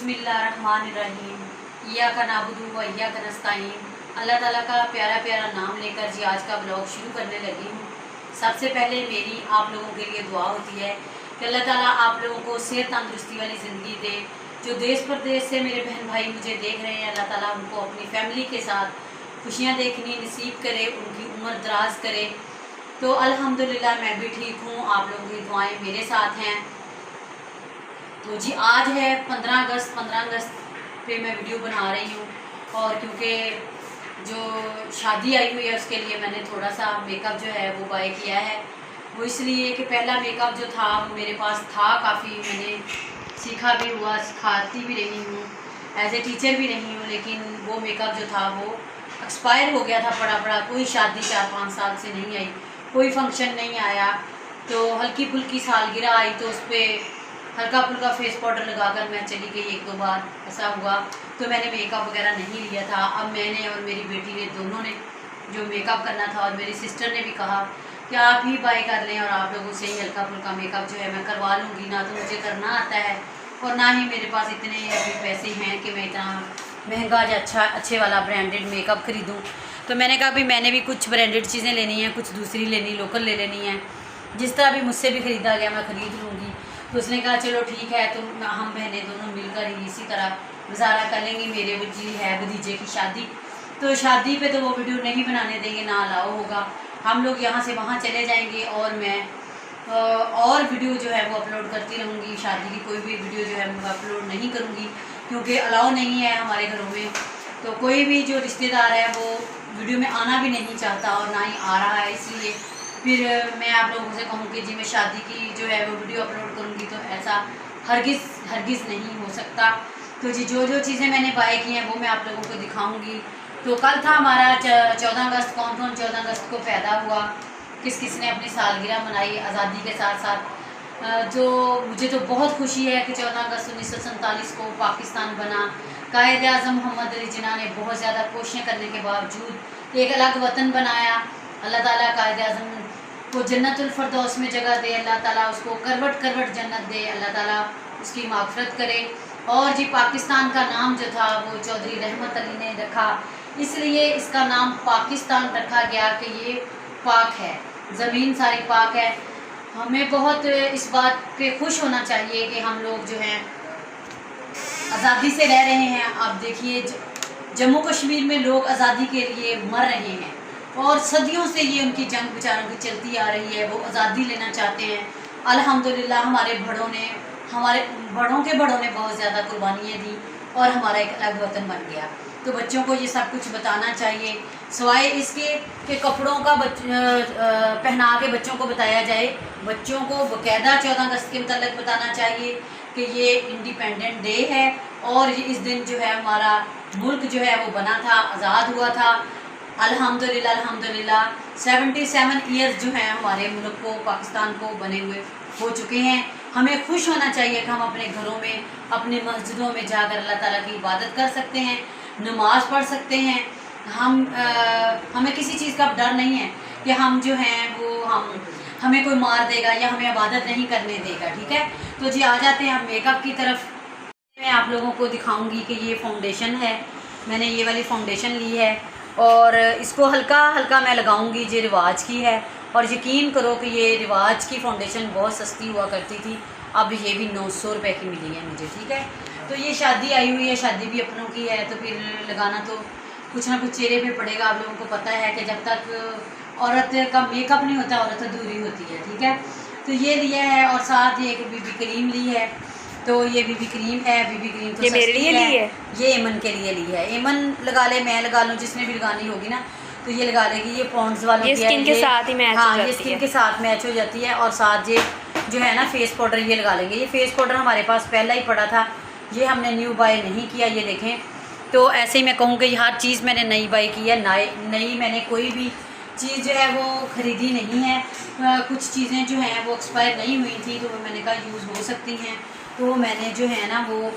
बिस्मिल्लाहिर्रहमानिर्रहीम। इय्याका नअबुदु व इय्याका नस्तईन। अल्लाह ताला का प्यारा प्यारा नाम लेकर जी आज का ब्लॉग शुरू करने लगी हूँ। सबसे पहले मेरी आप लोगों के लिए दुआ होती है कि अल्लाह ताला आप लोगों को सेहत तंदुरुस्ती वाली ज़िंदगी दे। जो देश प्रदेश से मेरे बहन भाई मुझे देख रहे हैं, अल्लाह ताला उनको अपनी फैमिली के साथ खुशियाँ देखनी नसीब करे, उनकी उम्र दराज करे। तो अल्हम्दुलिल्लाह मैं भी ठीक हूँ, आप लोगों की दुआएं मेरे साथ हैं। तो जी आज है 15 अगस्त पे मैं वीडियो बना रही हूँ। और क्योंकि जो शादी आई हुई है उसके लिए मैंने थोड़ा सा मेकअप जो है वो बाय किया है। वो इसलिए कि पहला मेकअप जो था वो मेरे पास था काफ़ी, मैंने सीखा भी हुआ, सिखाती भी रही हूँ, एज ए टीचर भी रही हूँ। लेकिन वो मेकअप जो था वो एक्सपायर हो गया था पड़ा। कोई शादी 4-5 साल से नहीं आई, कोई फंक्शन नहीं आया। तो हल्की फुल्की सालगिरह आई तो उस पर हल्का फुल्का फेस पाउडर लगाकर मैं चली गई, 1-2 बार ऐसा हुआ। तो मैंने मेकअप वगैरह नहीं लिया था। अब मैंने और मेरी बेटी ने दोनों ने जो मेकअप करना था, और मेरी सिस्टर ने भी कहा कि आप ही बाय कर लें और आप लोगों से ही हल्का फुल्का मेकअप जो है मैं करवा लूँगी। ना तो मुझे करना आता है और ना ही मेरे पास इतने अभी पैसे हैं कि मैं इतना महंगा या अच्छे वाला ब्रांडेड मेकअप ख़रीदूँ। तो मैंने कहा भी मैंने भी कुछ ब्रांडेड चीज़ें लेनी हैं, कुछ दूसरी लेनी, लोकल ले लेनी है। जिस तरह भी मुझसे भी ख़रीदा गया मैं ख़रीद लूँगी। तो उसने कहा चलो ठीक है, तो हम बहनें दोनों मिलकर ही इसी तरह गुजारा कर लेंगे। मेरे जी है भतीजे की शादी, तो शादी पे तो वो वीडियो नहीं बनाने देंगे, ना अलाउ होगा। हम लोग यहाँ से वहाँ चले जाएंगे और मैं और वीडियो जो है वो अपलोड करती रहूँगी। शादी की कोई भी वीडियो जो है मैं अपलोड नहीं करूँगी क्योंकि अलाउ नहीं है हमारे घरों में। तो कोई भी जो रिश्तेदार है वो वीडियो में आना भी नहीं चाहता और ना ही आ रहा है। इसलिए फिर मैं आप लोगों से कहूँ कि जी मैं शादी की जो है वो वीडियो अपलोड करूँगी, तो ऐसा हरगिज़ नहीं हो सकता। तो जी जो चीज़ें मैंने बाय की हैं वो मैं आप लोगों को दिखाऊंगी। तो कल था हमारा 14 अगस्त। कौन 14 अगस्त को पैदा हुआ, किस ने अपनी सालगिरह मनाई आज़ादी के साथ साथ। जो मुझे तो बहुत खुशी है कि 14 अगस्त 1947 को पाकिस्तान बना। कायद आज़म मोहम्मद अली जिन्ना ने बहुत ज़्यादा कोशिशें करने के बावजूद एक अलग वतन बनाया। अल्लाह ताला कायद आज़म को जन्नतुल फरदौस में जगह दे, अल्लाह ताला उसको करवट जन्नत दे, अल्लाह ताला उसकी मागफरत करे। और जी पाकिस्तान का नाम जो था वो चौधरी रहमत अली ने रखा, इसलिए इसका नाम पाकिस्तान रखा गया कि ये पाक है, ज़मीन सारी पाक है। हमें बहुत इस बात पे खुश होना चाहिए कि हम लोग जो हैं आज़ादी से रह रहे हैं। आप देखिए जम्मू कश्मीर में लोग आज़ादी के लिए मर रहे हैं और सदियों से ये उनकी जंग बेचारों की चलती आ रही है। वो आज़ादी लेना चाहते हैं। अल्हम्दुलिल्लाह हमारे बड़ों के बड़ों ने बहुत ज़्यादा कुर्बानियाँ दी और हमारा एक अलग वतन बन गया। तो बच्चों को ये सब कुछ बताना चाहिए, सिवाय इसके कि कपड़ों का पहना के बच्चों को बताया जाए। बच्चों को बाकायदा 14 अगस्त के मतलब बताना चाहिए कि ये इंडिपेंडेंट डे है और इस दिन जो है हमारा मुल्क जो है वो बना था, आज़ाद हुआ था। अल्हम्दुलिल्लाह 77 ईयर्स जो हैं हमारे मुल्क को, पाकिस्तान को बने हुए हो चुके हैं। हमें खुश होना चाहिए कि हम अपने घरों में, अपनी मस्जिदों में जाकर अल्लाह ताला की इबादत कर सकते हैं, नमाज़ पढ़ सकते हैं। हमें किसी चीज़ का डर नहीं है कि हम जो हैं वो हमें कोई मार देगा या हमें इबादत नहीं करने देगा। ठीक है, तो जी आ जाते हैं अब मेकअप की तरफ। मैं आप लोगों को दिखाऊंगी कि ये फाउंडेशन है, मैंने ये वाली फाउंडेशन ली है और इसको हल्का हल्का मैं लगाऊंगी। ये रिवाज की है और यकीन करो कि ये रिवाज की फाउंडेशन बहुत सस्ती हुआ करती थी, अब ये भी 900 रुपये की मिली है मुझे। ठीक है, तो ये शादी आई हुई है, शादी भी अपनों की है, तो फिर लगाना तो कुछ ना कुछ चेहरे पे पड़ेगा। आप लोगों को पता है कि जब तक औरत का मेकअप नहीं होता औरत अधूरी होती है। ठीक है, तो ये लिया है और साथ ही एक बीबी क्रीम ली है। तो ये बीबी क्रीम है, बीबी क्रीम तो ये मेरे लिए ली है, ये एमन के लिए ली है। एमन लगा ले, मैं लगा लूँ, जिसने भी लगानी होगी ना तो ये लगा लेगी। ये पॉन्ड्स वालों ये स्किन के साथ ही मैच हो जाती है। ये स्किन के साथ मैच हो जाती है। और साथ ये जो है ना फेस पाउडर ये लगा लेंगे। ये फेस पाउडर हमारे पास पहला ही पड़ा था, ये हमने न्यू बाय नहीं किया। ये देखें, तो ऐसे ही मैं कहूँ कि हर चीज़ मैंने नई बाय की है। नई मैंने कोई भी चीज़ जो है वो ख़रीदी नहीं है। कुछ चीज़ें जो हैं वो एक्सपायर नहीं हुई थी, तो वो मैंने कहा यूज़ हो सकती हैं, तो मैंने जो है ना वो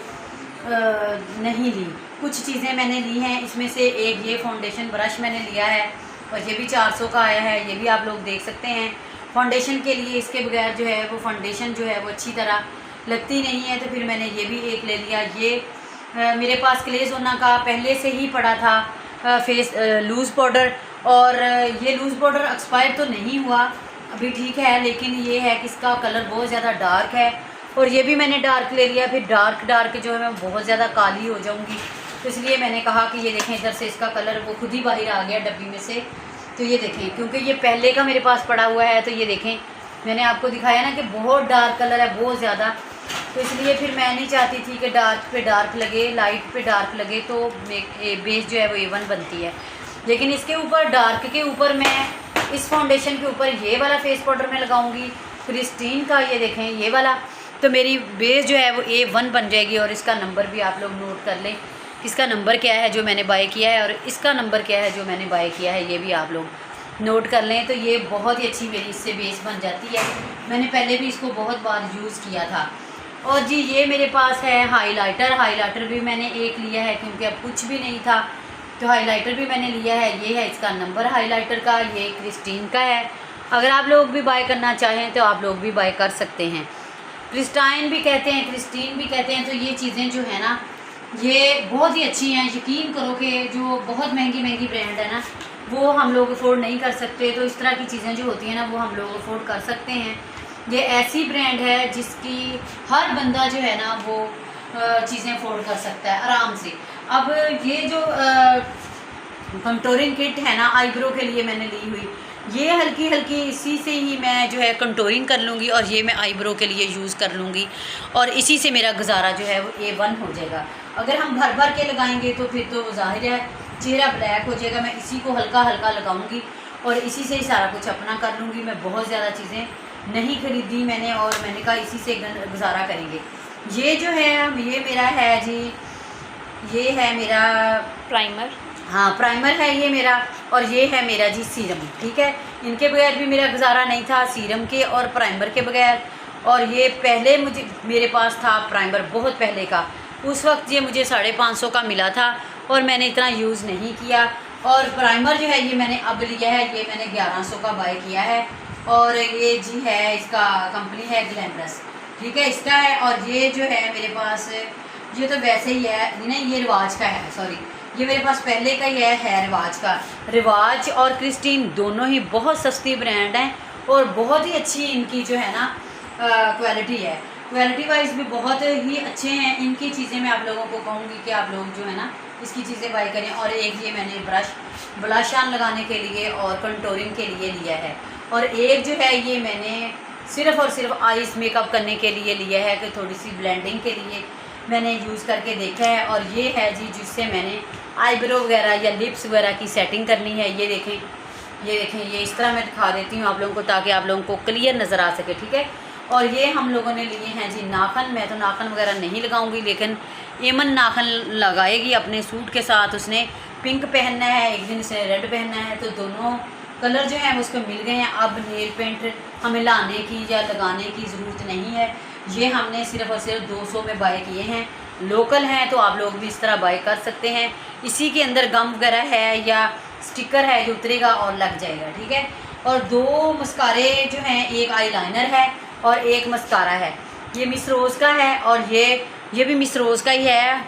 नहीं ली। कुछ चीज़ें मैंने ली हैं, इसमें से एक ये फाउंडेशन ब्रश मैंने लिया है और ये भी 400 का आया है। ये भी आप लोग देख सकते हैं। फाउंडेशन के लिए इसके बगैर जो है वो फाउंडेशन जो है वो अच्छी तरह लगती नहीं है, तो फिर मैंने ये भी एक ले लिया। ये मेरे पास क्लेज़ोना का पहले से ही पड़ा था फेस लूज़ पाउडर, और ये लूज़ पाउडर एक्सपायर तो नहीं हुआ अभी, ठीक है, लेकिन ये है कि इसका कलर बहुत ज़्यादा डार्क है, और ये भी मैंने डार्क ले लिया, फिर डार्क जो है मैं बहुत ज़्यादा काली हो जाऊँगी, तो इसलिए मैंने कहा कि ये देखें इधर से इसका कलर वो खुद ही बाहर आ गया डब्बी में से। तो ये देखें, क्योंकि ये पहले का मेरे पास पड़ा हुआ है, तो ये देखें मैंने आपको दिखाया ना कि बहुत डार्क कलर है, बहुत ज़्यादा, तो इसलिए फिर मैं नहीं चाहती थी कि डार्क पे डार्क लगे, लाइट पे डार्क लगे, तो बेस जो है वो A1 बनती है। लेकिन इसके ऊपर डार्क के ऊपर मैं इस फाउंडेशन के ऊपर ये वाला फेस पाउडर मैं लगाऊंगी क्रिस्टीन का, ये देखें ये वाला, तो मेरी बेस जो है वो A1 बन जाएगी। और इसका नंबर भी आप लोग नोट कर लें, इसका नंबर क्या है जो मैंने बाय किया है, और इसका नंबर क्या है जो मैंने बाय किया है, ये भी आप लोग नोट कर लें। तो ये बहुत ही अच्छी मेरी इससे बेस बन जाती है, मैंने पहले भी इसको बहुत बार यूज़ किया था। और जी ये मेरे पास है हाइलाइटर भी मैंने एक लिया है, क्योंकि अब कुछ भी नहीं था, तो हाइलाइटर भी मैंने लिया है। ये है इसका नंबर हाइलाइटर का, ये क्रिस्टीन का है। अगर आप लोग भी बाय करना चाहें तो आप लोग भी बाय कर सकते हैं। क्रिस्टाइन भी कहते हैं, क्रिस्टीन भी कहते हैं। तो ये चीज़ें जो है ना ये बहुत ही अच्छी हैं। यकीन करो कि जो बहुत महंगी ब्रांड है ना वो हम लोग अफोर्ड नहीं कर सकते, तो इस तरह की चीज़ें जो होती हैं ना वो हम लोग अफोर्ड कर सकते हैं। ये ऐसी ब्रांड है जिसकी हर बंदा जो है ना वो चीज़ें अफोर्ड कर सकता है आराम से। अब ये जो कंटोरिंग किट है ना आईब्रो के लिए मैंने ली हुई, ये हल्की इसी से ही मैं जो है कंटोरिंग कर लूँगी, और ये मैं आईब्रो के लिए यूज़ कर लूँगी, और इसी से मेरा गुजारा जो है वो A1 हो जाएगा। अगर हम भर के लगाएंगे तो फिर तो जाहिर है चेहरा ब्लैक हो जाएगा। मैं इसी को हल्का लगाऊंगी और इसी से ही सारा कुछ अपना कर लूँगी। मैं बहुत ज़्यादा चीज़ें नहीं खरीदी मैंने, और मैंने कहा इसी से गुजारा करेंगे। ये जो है ये मेरा है जी, ये है मेरा प्राइमर, हाँ प्राइमर है ये मेरा, और ये है मेरा जी सीरम, ठीक है। इनके बगैर भी मेरा गुजारा नहीं था, सीरम के और प्राइमर के बगैर। और ये पहले मेरे पास था प्राइमर बहुत पहले का, उस वक्त ये मुझे 550 का मिला था और मैंने इतना यूज़ नहीं किया। और प्राइमर जो है ये मैंने अब लिया है, ये मैंने 1100 का बाय किया है, और ये जी है इसका कंपनी है ग्लैमरस, ठीक है इसका है। और ये जो है मेरे पास ये तो वैसे ही है, नहीं ये रिवाज का है, सॉरी ये मेरे पास पहले का ही है रिवाज का। रिवाज और क्रिस्टीन दोनों ही बहुत सस्ती ब्रांड हैं और बहुत ही अच्छी इनकी जो है ना क्वालिटी है, क्वालिटी वाइज भी बहुत ही अच्छे हैं इनकी चीज़ें। मैं आप लोगों को कहूँगी कि आप लोग जो है ना इसकी चीज़ें बाय करें। और एक ये मैंने ब्लश ऑन लगाने के लिए और कंटोरिंग के लिए लिया है, और एक जो है ये मैंने सिर्फ़ और सिर्फ आइज़ मेकअप करने के लिए लिया है, कि थोड़ी सी ब्लेंडिंग के लिए मैंने यूज़ करके देखा है। और ये है जी जिससे मैंने आईब्रो वगैरह या लिप्स वगैरह की सेटिंग करनी है। ये देखें ये इस तरह मैं दिखा देती हूँ आप लोगों को, ताकि आप लोगों को क्लियर नज़र आ सके, ठीक है। और ये हम लोगों ने लिए हैं जी नाखन। मैं तो नाखन वगैरह नहीं लगाऊंगी, लेकिन एमन नाखन लगाएगी अपने सूट के साथ। उसने पिंक पहनना है, एक दिन से रेड पहनना है, तो दोनों कलर जो है उसको मिल गए हैं। अब नेल पेंट हमें लाने की या लगाने की ज़रूरत नहीं है, ये हमने सिर्फ़ और सिर्फ 200 में बाय किए हैं। लोकल हैं तो आप लोग भी इस तरह बाय कर सकते हैं। इसी के अंदर गम वगैरह है या स्टिकर है जो उतरेगा और लग जाएगा, ठीक है। और 2 मस्कारे जो हैं, एक आईलाइनर है और एक मस्कारा है। ये मिस रोज़ का है और ये भी मिस रोज़ का ही है।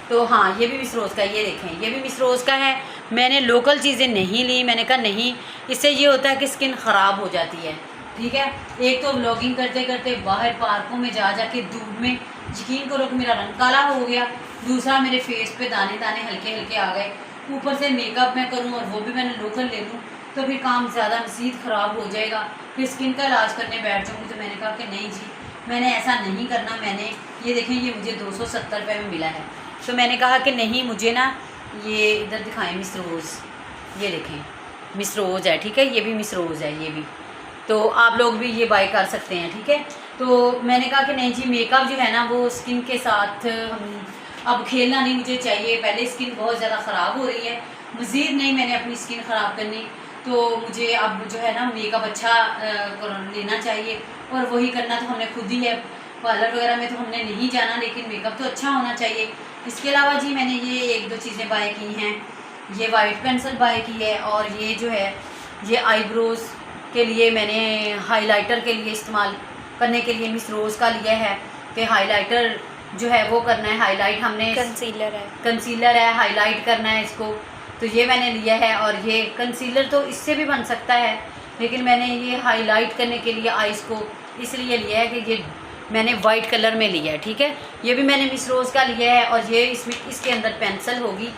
तो हाँ ये भी मिस रोज़ का, ये देखें ये भी मिस रोज़ का है। मैंने लोकल चीज़ें नहीं ली, मैंने कहा नहीं, इससे ये होता है कि स्किन ख़राब हो जाती है, ठीक है। एक तो व्लॉगिंग करते करते बाहर पार्कों में जा के धूप में, यकीन करो कि मेरा रंग काला हो गया। दूसरा मेरे फेस पे दाने हल्के हल्के आ गए। ऊपर से मेकअप मैं करूँ और वो भी मैंने लोकल ले लूँ तो फिर काम ज़्यादा मज़ीद ख़राब हो जाएगा, फिर स्किन का इलाज करने बैठ जाऊँगी। तो मैंने कहा कि नहीं जी, मैंने ऐसा नहीं करना। मैंने ये देखें ये मुझे 270 रुपये में मिला है, तो मैंने कहा कि नहीं, मुझे ना ये इधर दिखाएं मिस रोज़, ये देखें मिस रोज़ है, ठीक है। ये भी मिस रोज़ है, ये भी, तो आप लोग भी ये बाय कर सकते हैं, ठीक है। तो मैंने कहा कि नहीं जी, मेकअप जो है ना वो स्किन के साथ अब खेलना नहीं मुझे चाहिए। पहले स्किन बहुत ज़्यादा ख़राब हो रही है, मज़ीद नहीं मैंने अपनी स्किन ख़राब करनी, तो मुझे अब जो है ना मेकअप अच्छा लेना चाहिए और वही करना तो हमने खुद ही है। पार्लर वगैरह में तो हमने नहीं जाना, लेकिन मेकअप तो अच्छा होना चाहिए। इसके अलावा जी मैंने ये 1-2 चीज़ें बाय की हैं। ये वाइट पेंसिल बाय की है, और ये जो है ये आईब्रोज़ के लिए मैंने हाइलाइटर के लिए इस्तेमाल करने के लिए मिस रोज़ का लिया है, कि हाइलाइटर जो है वो करना है हाईलाइट, हमने कंसीलर है हाईलाइट करना है इसको। तो ये मैंने लिया है, और ये कंसीलर तो इससे भी बन सकता है, लेकिन मैंने ये हाईलाइट करने के लिए आइज़ को इसलिए लिया है कि ये मैंने वाइट कलर में लिया है, ठीक है। ये भी मैंने मिस रोज़ का लिया है, और ये इसमें इसके अंदर पेंसिल होगी।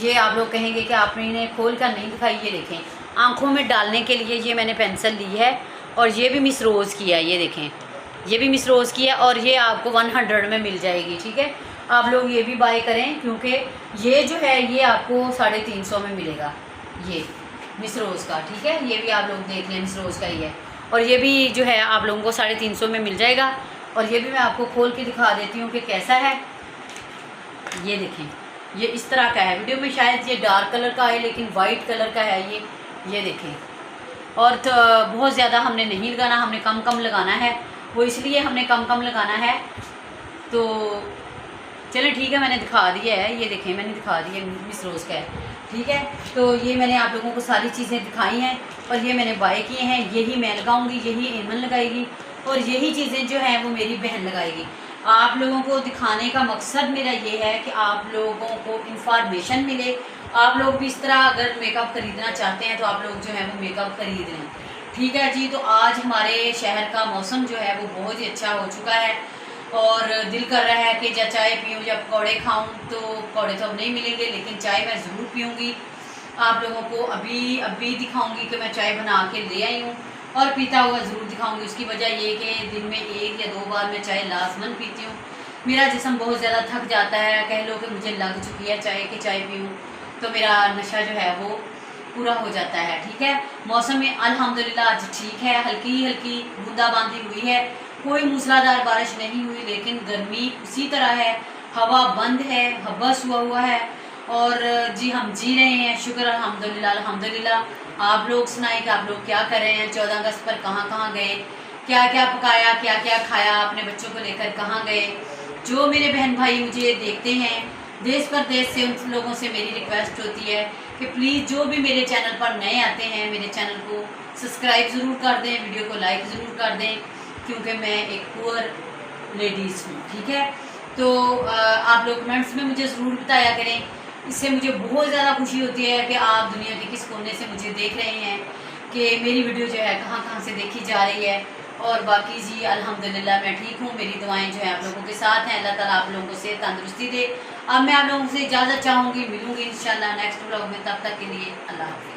ये आप लोग कहेंगे कि आपने इन्हें खोल कर नहीं दिखाई, ये देखें आँखों में डालने के लिए ये मैंने पेंसिल ली है, और ये भी मिस रोज़ की है, ये देखें ये भी मिस रोज़ की है, और ये आपको 100 में मिल जाएगी, ठीक है। आप लोग ये भी बाय करें, क्योंकि ये जो है ये आपको 350 में मिलेगा, ये मिस रोज़ का, ठीक है। ये भी आप लोग देख लें, मिस रोज़ का ही है, और ये भी जो है आप लोगों को 350 में मिल जाएगा। और ये भी मैं आपको खोल के दिखा देती हूँ कि कैसा है। ये देखें ये इस तरह का है, वीडियो में शायद ये डार्क कलर का है, लेकिन वाइट कलर का है ये देखें। और तो बहुत ज़्यादा हमने नहीं लगाना, हमने कम कम लगाना है, वो इसलिए हमने कम कम लगाना है। तो चलिए ठीक है, मैंने दिखा दिया है, ये देखें मैंने दिखा दिया मिस रोज़ का है, ठीक है। तो ये मैंने आप लोगों को सारी चीज़ें दिखाई हैं, और ये मैंने बाय किए हैं। यही मैं लगाऊंगी, यही एमन लगाएगी, और यही चीज़ें जो हैं वो मेरी बहन लगाएगी। आप लोगों को दिखाने का मकसद मेरा ये है कि आप लोगों को इन्फॉर्मेशन मिले। आप लोग भी इस तरह अगर मेकअप ख़रीदना चाहते हैं तो आप लोग जो है वो मेकअप ख़रीद लें, ठीक है जी। तो आज हमारे शहर का मौसम जो है वो बहुत ही अच्छा हो चुका है, और दिल कर रहा है कि जब चाय पीऊँ या पकौड़े खाऊँ। तो पकौड़े तो अब नहीं मिलेंगे, लेकिन चाय मैं ज़रूर पीऊँगी। आप लोगों को अभी दिखाऊँगी कि मैं चाय बना के ले आई हूँ, और पीता हुआ ज़रूर दिखाऊंगी। उसकी वजह ये कि दिन में 1 या 2 बार मैं चाय लाजमन पीती हूँ। मेरा जिस्म बहुत ज़्यादा थक जाता है, कह लो कि मुझे लग चुकी है चाय कि चाय पीऊँ, तो मेरा नशा जो है वो पूरा हो जाता है, ठीक है। मौसम में अल्हम्दुलिल्लाह आज ठीक है, हल्की हल्की बूंदाबांदी हुई है, कोई मूसलाधार बारिश नहीं हुई, लेकिन गर्मी उसी तरह है, हवा बंद है, हबस हुआ है, और जी हम जी रहे हैं, शुक्र अल्हम्दुलिल्लाह अल्हम्दुलिल्लाह। आप लोग सुनाएं कि आप लोग क्या कर रहे हैं, 14 अगस्त पर कहाँ कहाँ गए, क्या क्या पकाया, क्या क्या खाया, अपने बच्चों को लेकर कहाँ गए। जो मेरे बहन भाई मुझे देखते हैं देश परदेश से, उन लोगों से मेरी रिक्वेस्ट होती है कि प्लीज़ जो भी मेरे चैनल पर नए आते हैं मेरे चैनल को सब्सक्राइब ज़रूर कर दें, वीडियो को लाइक ज़रूर कर दें, क्योंकि मैं एक पुअर लेडीज़ हूँ, ठीक है। तो आप लोग कमेंट्स में मुझे ज़रूर बताया करें, इससे मुझे बहुत ज़्यादा खुशी होती है कि आप दुनिया के किस कोने से मुझे देख रहे हैं, कि मेरी वीडियो जो है कहाँ कहाँ से देखी जा रही है। और बाकी जी अल्हम्दुलिल्लाह मैं ठीक हूँ, मेरी दुआएं जो है आप लोगों के साथ हैं। अल्लाह ताला आप लोगों को सेहत तंदुरुस्ती दे। अब मैं आप लोगों से इजाज़त चाहूँगी, मिलूँगी इंशाल्लाह नेक्स्ट व्लॉग में, तब तक के लिए अल्लाह हाफ़िज़।